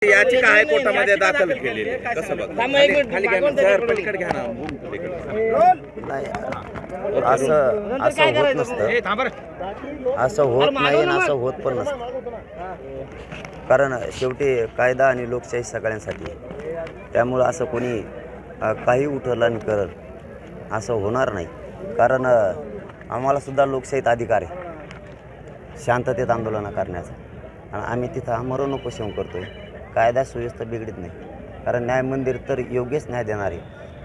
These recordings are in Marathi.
याचिका हायकोर्टामध्ये दाखल केलेली आहे. कसं बघ खाली घ्या ना, सर पलीकडे घ्या ना, पलीकडे. नाही असं असं होत नसतं, असं होत नाही आणि असं होत पण नसतं. कारण शेवटी कायदा आणि लोकशाही सगळ्यांसाठी आहे. त्यामुळं असं कोणी काही उठवलं आणि करल असं होणार नाही. कारण आम्हाला सुद्धा लोकशाहीत अधिकार आहे शांततेत आंदोलनं करण्याचा, आणि आम्ही तिथं आमरण उपोषण करतो आहे. कायदा सुव्यवस्था बिघडत नाही, कारण न्याय मंदिर तर योग्यच न्याय देणार आहे,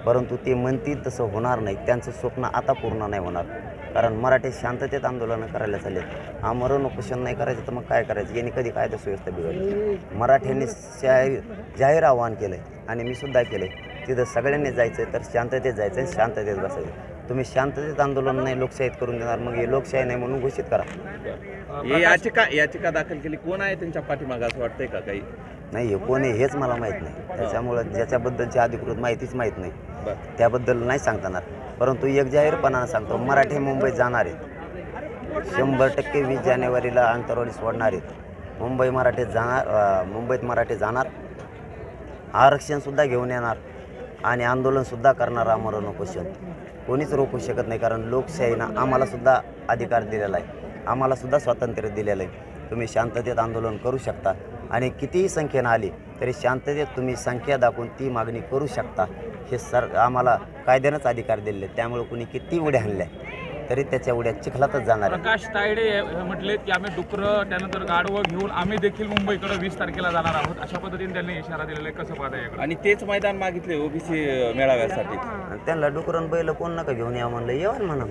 परंतु ते म्हणतील तसं होणार नाही. त्यांचं स्वप्न आता पूर्ण नाही होणार, कारण मराठी शांततेत आंदोलनं करायला चाललेत. आमरण उपोषण नाही करायचं तर मग काय करायचं? यांनी कधी कायदा सुव्यवस्था बिघडली? मराठ्यांनी जाहीर आवाहन केलं आहे आणि मी सुद्धा केलं आहे, तिथं सगळ्यांनी जायचं आहे तर शांततेत जायचं आहे, शांततेत बसायचं. तुम्ही शांततेत आंदोलन नाही लोकशाहीत करून देणार, मग हे लोकशाही नाही म्हणून घोषित करा. ही याचिका दाखल केली कोण आहे त्यांच्या पाठीमागं असं वाटतंय का काही? नाही हे कोणी हेच मला माहीत नाही, त्याच्यामुळं ज्याच्याबद्दलची अधिकृत माहितीच माहीत नाही त्याबद्दल नाही सांगता येणार. परंतु एक जाहीरपणानं सांगतो, मराठी मुंबईत जाणार आहेत 100%. 20 जानेवारीला आंतरवाली सोडणार आहेत. मुंबईत मराठी जाणार, आरक्षणसुद्धा घेऊन येणार आणि आंदोलनसुद्धा करणार. आमरण उपोषण कोणीच रोखू शकत नाही, कारण लोकशाहीनं आम्हालासुद्धा अधिकार दिलेला आहे, आम्हालासुद्धा स्वातंत्र्य दिलेलं आहे. तुम्ही शांततेत आंदोलन करू शकता आणि कितीही संख्येनं आली तरी शांततेत तुम्ही संख्या दाखवून ती मागणी करू शकता. हे आम्हाला कायद्यानंच अधिकार दिलेले. त्यामुळे कुणी किती उड्या हाणल्या तरी त्याच्या उड्या चिखलातच जाणार आहे. प्रकाश तायडे म्हटले की आम्ही डुकरं त्यानंतर गाढवं घेऊन आम्ही देखील मुंबईकडे 20 तारखेला जाणार आहोत, अशा पद्धतीने त्यांनी इशारा दिलेला आहे. कसं पाहता याकडे? आणि तेच मैदान मागितले ओबीसी मेळाव्यासाठी. आणि त्यांना डुकरण बैल कोण नका घेऊन या म्हणलं, येवा ना म्हणा.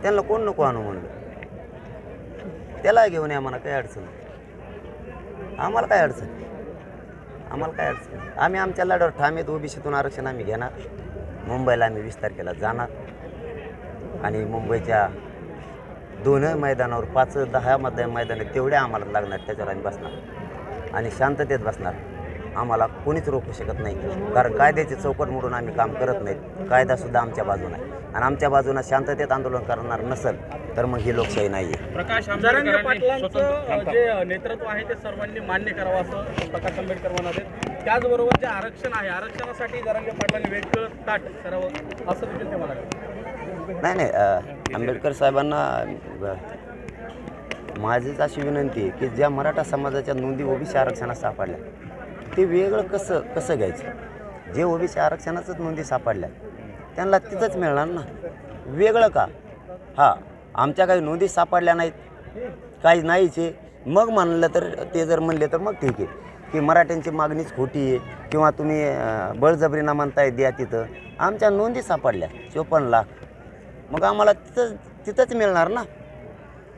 त्यांना कोण नको आणू म्हणलं, त्याला घेऊन या म्हणा, काही अडचण नाही. आम्हाला काय अडचण, आम्ही आमच्या लढ्यावर ठाम आहेत. ओबीसीतून आरक्षण आम्ही घेणार, मुंबईला आम्ही 20 तारखेला जाणार आणि मुंबईच्या 2 मैदानावर 5-10 मैदान तेवढे आम्हाला लागणार, त्याच्यावर आम्ही बसणार आणि शांततेत बसणार. आम्हाला कोणीच रोखू शकत नाही, कारण कायद्याची चौकट मोडून आम्ही काम करत नाहीत. कायदासुद्धा आमच्या बाजूने आहे आणि आमच्या बाजूनं शांततेत आंदोलन करणार नसेल तर मग ही लोकशाही नाही आहे. प्रकाश जरांगे पाटलांचं जे नेतृत्व आहे ते सर्वांनी मान्य करावं असं प्रकाश आंबेडकर म्हणाले. त्याचबरोबर जे आरक्षण आहे, आरक्षणासाठी जरांगे पाटलांनी वेगळं ताट करावं असं देखील ते म्हणाले. नाही आंबेडकर साहेबांना माझीच अशी विनंती आहे की ज्या मराठा समाजाच्या नोंदी ओबीसी आरक्षणात सापडल्या ते वेगळं कसं घ्यायचं? जे ओबीसी आरक्षणाचंच नोंदी सापडल्या त्यांना तिथंच मिळणार ना, वेगळं का? आमच्या काही नोंदी सापडल्या नाहीत, काही नाहीच आहे, मग म्हणलं तर ते जर म्हणले तर मग ठीक आहे की मराठ्यांची मागणीच खोटी आहे किंवा तुम्ही बळजबरीना म्हणताय द्या. तिथं आमच्या नोंदी सापडल्या 54 लाख, मग आम्हाला तिथंच मिळणार ना.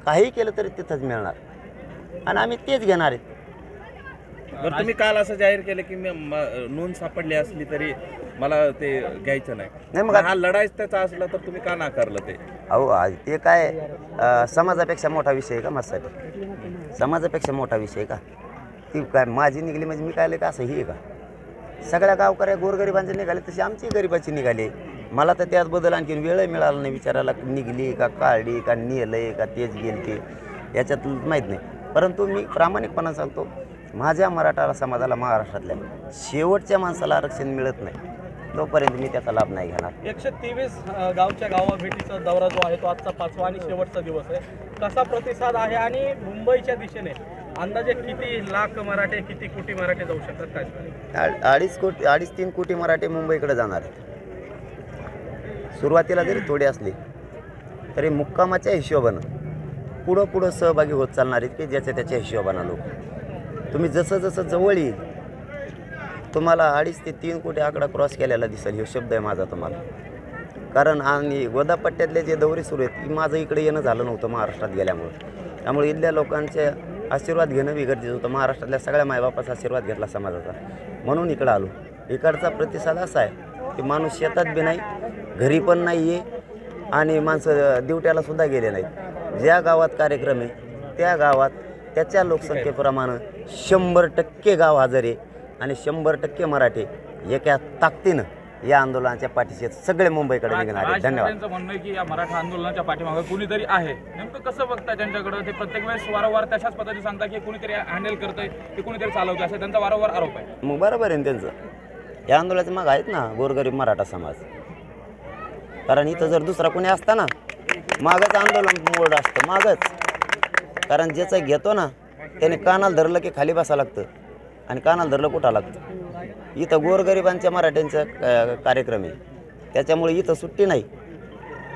काही केलं तरी तिथंच मिळणार आणि आम्ही तेच घेणार आहेत. बरं, तुम्ही काल असं जाहीर केलं की नोंद सापडली असली तरी मला ते घ्यायचं नाही. मग हा लढाईच त्याचा असला तर तुम्ही का नाकारलं ते? ते काय समाजापेक्षा मोठा विषय आहे का माझ्यासाठी? समाजापेक्षा मोठा विषय आहे का? ती काय माझी निघाली म्हणजे मी काय का असं ही आहे का? सगळ्या गावकऱ्या गोरगरिबांचे निघाले तसे आमची गरिबाची निघाली. मला तर त्याचबद्दल आणखीन वेळही मिळाला नाही विचारायला, निघली का काढली का नेलंय का तेच गेलते याच्यात माहीत नाही. परंतु मी प्रामाणिकपणा सांगतो, माझ्या मराठा समाजाला महाराष्ट्रातल्या शेवटच्या माणसाला आरक्षण मिळत नाही तोपर्यंत मी त्याचा लाभ नाही घेणार. 123 गावच्या गावाभेटीचा दौरा जो आहे तो आजचा 5वा आणि शेवटचा दिवस आहे. कसा प्रतिसाद आहे आणि मुंबईच्या दिशेने अंदाजे किती लाख मराठे, किती कोटी मराठे जाऊ शकतात काय? 2.5-3 कोटी मराठे मुंबईकडे जाणार आहेत. सुरुवातीला जरी थोडे असले तरी मुक्कामाच्या हिशोबानं पुढं सहभागी होत चालणार आहेत की ज्याच्या त्याच्या हिशोबानं. लोक तुम्ही जसं जवळ येईल तुम्हाला 2.5 ते 3 कोटी आकडा क्रॉस केलेला दिसेल. हे शब्द आहे माझा तुम्हाला. कारण आणि गोदापट्ट्यातले जे दौरे सुरू आहेत, माझं इकडे येणं झालं नव्हतं महाराष्ट्रात गेल्यामुळं. त्यामुळे इथल्या लोकांचे आशीर्वाद घेणं बी गरजेचं होतं. महाराष्ट्रातल्या सगळ्या मायबापाचा आशीर्वाद घेतला समाजाचा, म्हणून इकडं आलो. इकडचा प्रतिसाद असा आहे की माणूस शेतात बी नाही, घरी पण नाही आहे आणि माणसं ड्युट्याला सुद्धा गेले नाहीत. ज्या गावात कार्यक्रम आहे त्या गावात त्याच्या लोकसंख्येप्रमाणे 100% गाव हजर आहे आणि 100% मराठी एका ताकदीनं या आंदोलनाच्या पाठीशी सगळे मुंबईकडे निघणार आहेत. राज धन्यवाद. ठाकरेंचं म्हणणं आहे की या मराठा आंदोलनाच्या पाठीमागे कुणीतरी आहे. नेमकं कसं बघता त्यांच्याकडे? ते प्रत्येक वेळेस वारंवार तशाच पद्धतीने सांगता की कुणीतरी हँडल करतंय, की कुणीतरी चालवतंय, असं त्यांचा वारंवार आरोप आहे. मग बरोबर आहे ना त्यांचं. या आंदोलनाचे माग आहेत ना गोरगरीब मराठा समाज. कारण इथं जर दुसरा कोणी असता ना मागच आंदोलन मोड असतं मागच. कारण ज्याचं घेतो ना त्याने कानाला धरलं की खाली बसावं लागतं आणि कानाला धरलं कुठं लागतं. इथं गोरगरिबांच्या मराठ्यांचा कार्यक्रम आहे त्याच्यामुळे इथं सुट्टी नाही.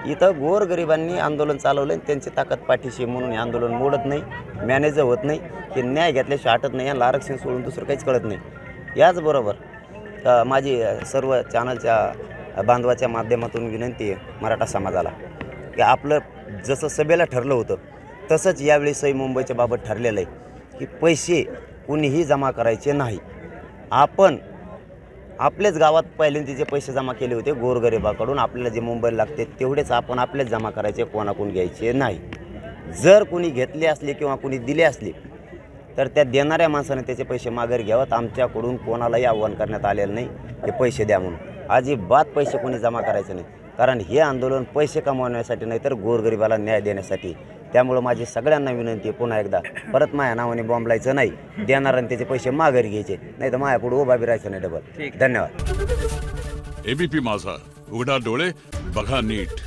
इथं गोरगरिबांनी आंदोलन चालवलं आणि त्यांची ताकद पाठीशी म्हणून हे आंदोलन मोडत नाही, मॅनेज होत नाही, की न्याय घेतल्याशिवाय हटत नाही. यांना आरक्षण सोडून दुसरं काहीच कळत नाही. याचबरोबर माझी सर्व चॅनलच्या बांधवाच्या माध्यमातून विनंती आहे मराठा समाजाला की आपलं जसं सभेला ठरलं होतं तसंच यावेळी सई मुंबईच्या बाबत ठरलेलं आहे की पैसे कुणीही जमा करायचे नाही. आपण आपल्याच गावात पहिल्यांदा जे पैसे जमा केले होते गोरगरिबाकडून आपल्याला जे मुंबईला लागते तेवढेच आपण आपलेच जमा करायचे, कोणाकडून घ्यायचे नाही. जर कोणी घेतले असले किंवा कोणी दिले असले तर त्या देणाऱ्या माणसाने त्याचे पैसे माघारी घ्यावेत. आमच्याकडून कोणालाही आव्हान करण्यात आलेलं नाही हे पैसे द्या म्हणून. अजिबात पैसे कोणी जमा करायचे नाही. कारण हे आंदोलन पैसे कमवण्यासाठी नाही तर गोरगरिबाला न्याय देण्यासाठी. त्यामुळं माझी सगळ्यांना विनंती आहे पुन्हा एकदा परत माझ्या नावाने बॉम्ब लायचं नाही. देणाऱ्याने त्याचे पैसे माघारी घ्यायचे नाही तर माझ्यापुढे उभा बी राहायचं नाही डबल. धन्यवाद. एबीपी माझा, उघडा डोळे बघा नीट.